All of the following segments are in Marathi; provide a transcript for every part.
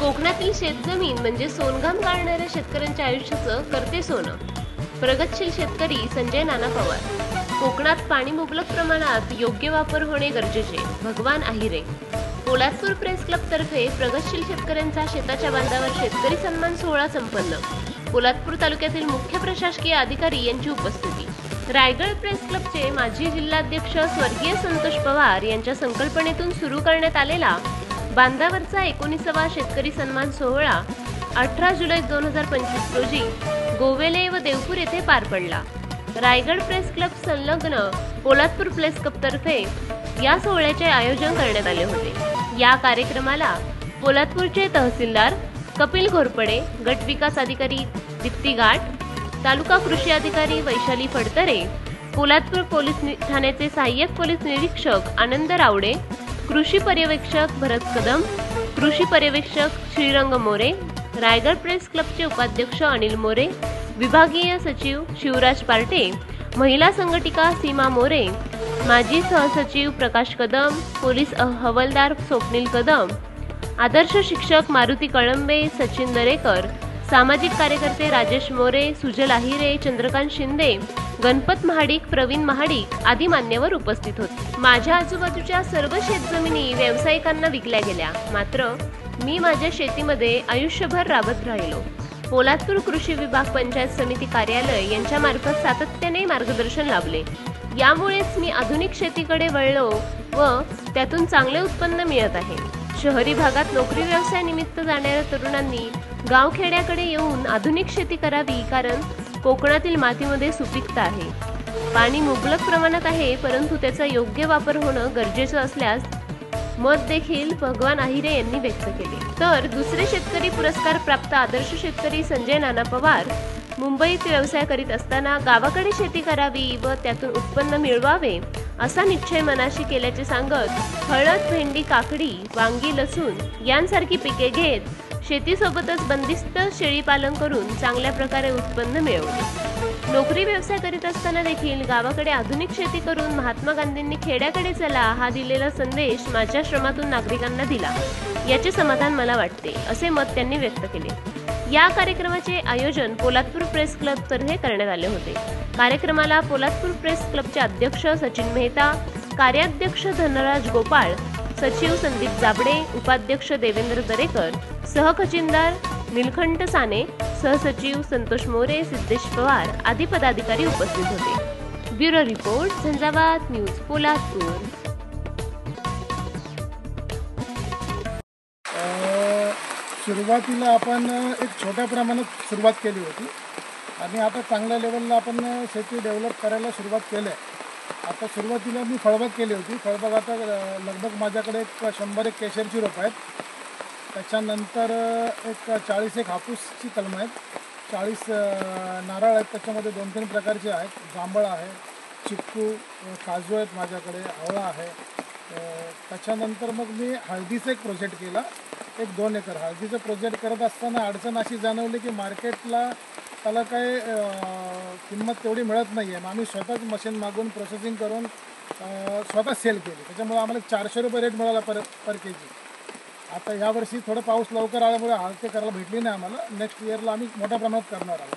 कोकणातील शेतजमीन म्हणजे सोनघाम गाळणाऱ्या शेतकऱ्यांच्या आयुष्याचं करते सोनं. प्रगतशील शेतकरी संजय नाना पवार. कोकणात पाणी मुबलक प्रमाणात योग्य वापर होणे गरजेचे. भगवान आहिरे. पोलादपूर प्रेस क्लब तर्फे प्रगतशील शेतकऱ्यांचा शेताच्या बांधावर शेतकरी सन्मान सोहळा संपन्न. पोलादपूर तालुक्यातील मुख्य प्रशासकीय अधिकारी यांची उपस्थिती. रायगड प्रेस क्लबचे माजी जिल्हाध्यक्ष स्वर्गीय संतोष पवार यांच्या संकल्पनेतून सुरू करण्यात आलेला बांधावरचा 19वा शेतकरी सन्मान सोहळा 18 जुलै 2025 रोजी गोवेले व देवपूर येथे पार पडला. रायगड प्रेस क्लब संलग्न पोलादपूर प्रेस क्लब तर्फे या सोहळ्याचे आयोजन करण्यात आले होते. या कार्यक्रमाला पोलादपूरचे तहसीलदार कपिल घोरपडे, गट विकास अधिकारी दीप्ती घाट, तालुका कृषी अधिकारी वैशाली फडतरे, पोलादपूर पोलीस ठाण्याचे सहाय्यक पोलीस निरीक्षक आनंद रावडे, कृषी पर्यवेक्षक भरत कदम, कृषी पर्यवेक्षक श्रीरंग मोरे, रायगड प्रेस क्लबचे उपाध्यक्ष अनिल मोरे, विभागीय सचिव शिवराज पार्टे, महिला संघटिका सीमा मोरे, माजी सहसचिव प्रकाश कदम, पोलीस हवालदार स्वप्नील कदम, आदर्श शिक्षक मारुती कळंबे, सचिन दरेकर, सामाजिक कार्यकर्ते राजेश मोरे, सुजल आहिरे, चंद्रकांत शिंदे, गणपत महाडिक, प्रवीण महाडिक आदी मान्यवर उपस्थित होते. माझ्या आजूबाजूच्या सर्व शेतजमिनी व्यावसायिकांना विकल्या गेल्या, मात्र मी माझ्या शेतीमध्ये आयुष्यभर राबत राहिलो. पोलादपूर कृषी विभाग पंचायत समिती कार्यालय यांच्या मार्फत सातत्याने मार्गदर्शन लाभले. यामुळेच मी आधुनिक शेतीकडे वळलो व त्यातून चांगले उत्पन्न मिळत आहे. शहरी भागात नोकरी व्यवसाय निमित्त जाणाऱ्या तरुणांनी गावखेड्याकडे येऊन आधुनिक शेती करावी, कारण कोकणातील मातीमध्ये सुपीकता आहे. पाणी मुबलक प्रमाणात आहे, परंतु त्याचा योग्य वापर होणं गरजेचं असल्यास मत देखील भगवान आहिरे यांनी व्यक्त केले. तर दुसरे शेतकरी पुरस्कार प्राप्त आदर्श शेतकरी संजय नाना पवार मुंबईत व्यवसाय करीत असताना गावाकडे शेती करावी व त्यातून उत्पन्न मिळवावे असा निश्चय मनाशी केल्याचे सांगत हळद, भेंडी, काकडी, वांगी, लसूण यांसारखी पिके घेत शेतीसोबतच बंदिस्त शेळी पालन करून चांगल्या प्रकारे उत्पन्न मिळवले. नोकरी व्यवसाय करीत असताना देखील गावाकडे आधुनिक शेती करून महात्मा गांधींनी खेड्याकडे चला हा दिलेला संदेश माझ्या श्रमातून नागरिकांना दिला, याचे समाधान मला वाटते, असे मत त्यांनी व्यक्त केले. या कार्यक्रमाचे आयोजन पोलादपूर प्रेस क्लब तर्फे करण्यात आले होते. कार्यक्रमाला पोलादपूर प्रेस क्लबचे अध्यक्ष सचिन मेहता, कार्याध्यक्ष धनराज गोपाळ, सचिव संदीप जाबडे, उपाध्यक्ष देवेंद्र दरेकर, सहखजिनदार निलखंठ साने, सहसचिव संतोष मोरे, सिद्धेश पवार आदी पदाधिकारी उपस्थित होते. Bureau report, Jhanjhavat news, Poladpur. सुरुवातीला आपण एक छोट्या प्रमाणात सुरुवात केली होती आणि आता चांगल्या लेवलला आपण शेती डेव्हलप करायला सुरुवात केली आहे. आता सुरुवातीला मी फळबाग केली होती. फळबाग आता लगभग माझ्याकडे एक 100 केशरची रोपं आहेत. त्याच्यानंतर एक 40 हापूसची कलमं आहेत, 40 नारळ आहेत. त्याच्यामध्ये 2-3 प्रकारचे आहेत. जांभळ आहे, चिक्कू, काजू आहेत माझ्याकडे, आवळा आहे. त्याच्यानंतर मग मी हळदीचा एक प्रोजेक्ट केला, एक 2 एकर हळदीचं प्रोजेक्ट करत असताना अडचण अशी जाणवली की मार्केटला त्याला काय किंमत तेवढी मिळत नाही आहे. मग आम्ही स्वतःच मशीन मागून प्रोसेसिंग करून स्वतः सेल केली. त्याच्यामुळे आम्हाला 400 रुपये रेट मिळाला पर के जी. आता यावर्षी थोडं पाऊस लवकर आल्यामुळे हळद करायला भेटली नाही आम्हाला. नेक्स्ट इयरला आम्ही मोठ्या प्रमाणात करणार आहोत.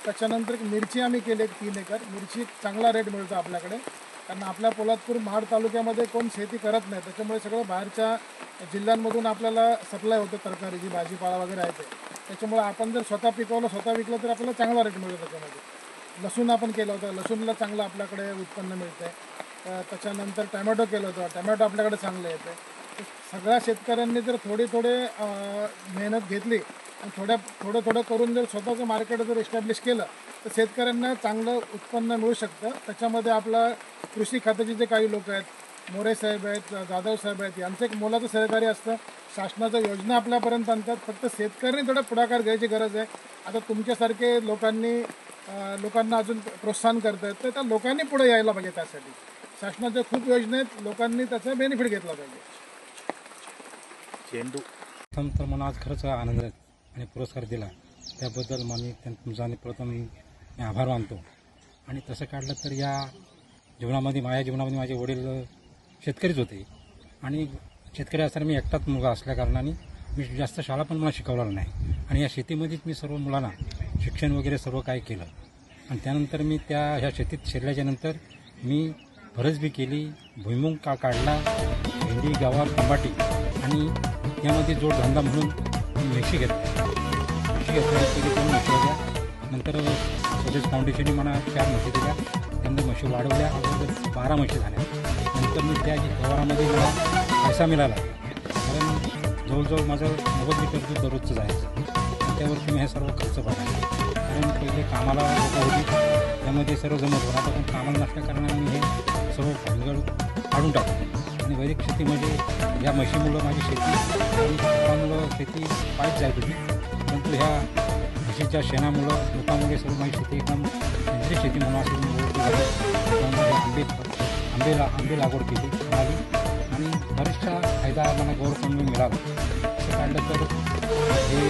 त्याच्यानंतर मिरची आम्ही केली, एक 3 एकर मिरची. चांगला रेट मिळतो आपल्याकडे, कारण आपल्या पोलादपूर महाड तालुक्यामध्ये कोण शेती करत नाही. त्याच्यामुळे सगळं बाहेरच्या जिल्ह्यांमधून आपल्याला सप्लाय होतं, तरकारी जी भाजीपाला वगैरे आहे ते. त्याच्यामुळे आपण जर स्वतः पिकवलं, स्वतः विकलं तर आपल्याला चांगला रेट मिळतो. त्याच्यामध्ये लसूण आपण केलं होतं, लसूणला चांगलं आपल्याकडे उत्पन्न मिळतं आहे. त्याच्यानंतर टमॅटो केलं होतं, टमॅटो आपल्याकडे चांगलं येतं. सगळ्या शेतकऱ्यांनी जर थोडी मेहनत घेतली आणि थोडं करून जर स्वतःचं मार्केट जर एस्टॅब्लिश केलं तर शेतकऱ्यांना चांगलं उत्पन्न मिळू शकतं. त्याच्यामध्ये आपला कृषी खात्याचे जे काही लोक आहेत, मोरे साहेब आहेत, जाधव साहेब आहेत, यांचं एक मोलाचं सहकार्य असतं. शासनाच्या योजना आपल्यापर्यंत आणतात. फक्त शेतकऱ्यांनी थोडा पुढाकार घ्यायची गरज आहे. आता तुमच्यासारखे लोकांना अजून प्रोत्साहन करत आहेत, तर त्या लोकांनी पुढे यायला पाहिजे. त्यासाठी शासनाच्या खूप योजना आहेत, लोकांनी त्याचा बेनिफिट घेतला पाहिजे. प्रथम तर मला आज खरंच आनंद आणि पुरस्कार दिला त्याबद्दल तुमचा प्रथम मी आभार मानतो. आणि तसं काढलं तर माझ्या जीवनामध्ये माझे वडील शेतकरीच होते आणि शेतकरी असताना मी एकटाच मुलगा असल्या कारणाने मी जास्त शाळा पण मला शिकवलेलं नाही आणि या शेतीमध्येच मी सर्व मुलांना शिक्षण वगैरे सर्व काय केलं. आणि त्यानंतर मी ह्या शेतीत शिरल्याच्या नंतर मी फरसबी केली, भुईमुग काढला, भेंडी, गवार, टमाटी आणि यामध्ये जोडधंदा म्हणून मी म्हशी घेतल्या. पहिली 2 म्हशी होत्या. नंतर स्वदेश फाउंडेशनने मला 4 म्हशी दिल्या. त्यानंतर म्हशी वाढवल्या, अगोदर 12 म्हशी झाल्या. नंतर मी त्या गवारामध्ये मला पैसा मिळाला, कारण जवळजवळ माझं 90 लिटर दूध दररोजचं जायचं. आणि त्यावरती मी हे सर्व खर्च भरायचा, कारण पहिले कामाला लोकं होती, त्यामध्ये सर्व जमत होतं. आता पण कामाला नसल्या कारणाने मी हे सर्व भांडवल काढून टाकतो. आणि वैदिक शेतीमध्ये या म्हशीमुळं माझी शेती आणि खतामुळं शेती पायच जायत होती. परंतु ह्या म्हशीच्या शेणामुळं लोकांमुळे सर्व माझी शेती एकदम सेंद्रिय शेती म्हणून असेल मी आंबे लागवड केली मिळाली आणि बरेचसा फायदा मला गव्हर्नमेंटने मिळाला. असं काढलं तर हे